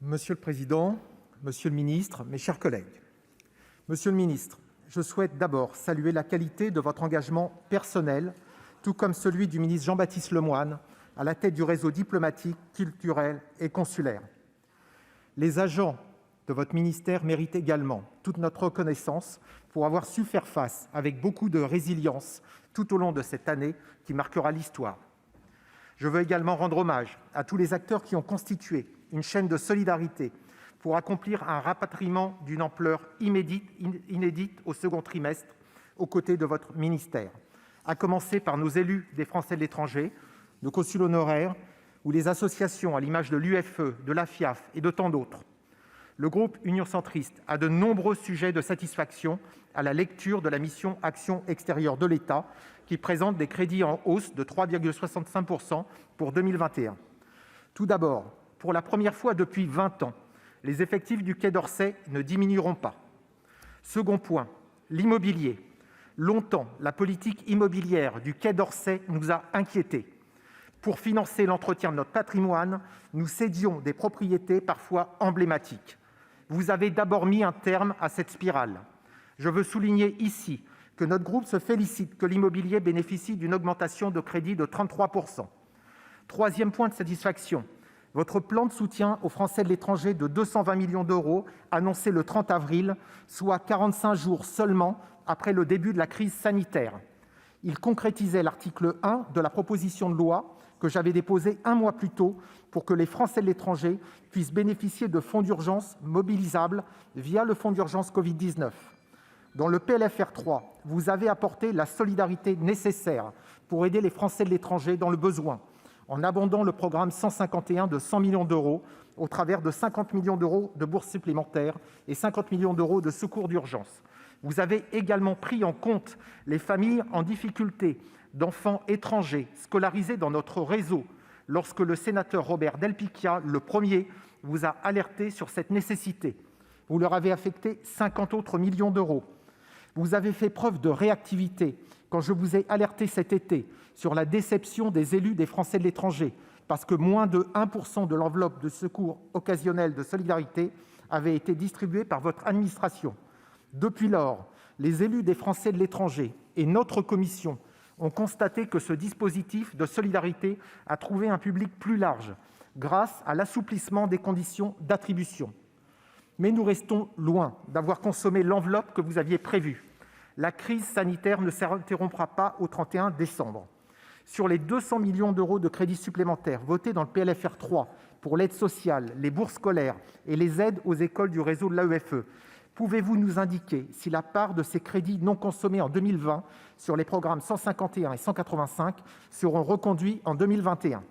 Monsieur le président, monsieur le ministre, mes chers collègues, monsieur le ministre, je souhaite d'abord saluer la qualité de votre engagement personnel, tout comme celui du ministre Jean-Baptiste Lemoyne, à la tête du réseau diplomatique, culturel et consulaire. Les agents de votre ministère méritent également toute notre reconnaissance pour avoir su faire face avec beaucoup de résilience tout au long de cette année qui marquera l'histoire. Je veux également rendre hommage à tous les acteurs qui ont constitué une chaîne de solidarité pour accomplir un rapatriement d'une ampleur inédite au second trimestre, aux côtés de votre ministère, à commencer par nos élus des Français de l'étranger, nos consuls honoraires ou les associations à l'image de l'UFE, de la FIAF et de tant d'autres. Le groupe Union Centriste a de nombreux sujets de satisfaction à la lecture de la mission « Action extérieure de l'État », qui présente des crédits en hausse de 3,65 % pour 2021. Tout d'abord, pour la première fois depuis 20 ans, les effectifs du Quai d'Orsay ne diminueront pas. Second point, l'immobilier. Longtemps, la politique immobilière du Quai d'Orsay nous a inquiétés. Pour financer l'entretien de notre patrimoine, nous cédions des propriétés parfois emblématiques. Vous avez d'abord mis un terme à cette spirale. Je veux souligner ici que notre groupe se félicite que l'immobilier bénéficie d'une augmentation de crédit de 33 %. Troisième point de satisfaction, votre plan de soutien aux Français de l'étranger de 220 millions d'euros, annoncé le 30 avril, soit 45 jours seulement après le début de la crise sanitaire. Il concrétisait l'article 1 de la proposition de loi que j'avais déposée un mois plus tôt pour que les Français de l'étranger puissent bénéficier de fonds d'urgence mobilisables via le fonds d'urgence Covid-19. Dans le PLFR 3, vous avez apporté la solidarité nécessaire pour aider les Français de l'étranger dans le besoin, en abondant le programme 151 de 100 millions d'euros au travers de 50 millions d'euros de bourses supplémentaires et 50 millions d'euros de secours d'urgence. Vous avez également pris en compte les familles en difficulté d'enfants étrangers scolarisés dans notre réseau, lorsque le sénateur Robert Del Picchia, le premier, vous a alerté sur cette nécessité. Vous leur avez affecté 50 autres millions d'euros. Vous avez fait preuve de réactivité quand je vous ai alerté cet été sur la déception des élus des Français de l'étranger, parce que moins de 1 % de l'enveloppe de secours occasionnel de solidarité avait été distribuée par votre administration. Depuis lors, les élus des Français de l'étranger et notre commission ont constaté que ce dispositif de solidarité a trouvé un public plus large grâce à l'assouplissement des conditions d'attribution. Mais nous restons loin d'avoir consommé l'enveloppe que vous aviez prévue. La crise sanitaire ne s'interrompra pas au 31 décembre. Sur les 200 millions d'euros de crédits supplémentaires votés dans le PLFR 3 pour l'aide sociale, les bourses scolaires et les aides aux écoles du réseau de l'AEFE, pouvez-vous nous indiquer si la part de ces crédits non consommés en 2020 sur les programmes 151 et 185 seront reconduits en 2021 ?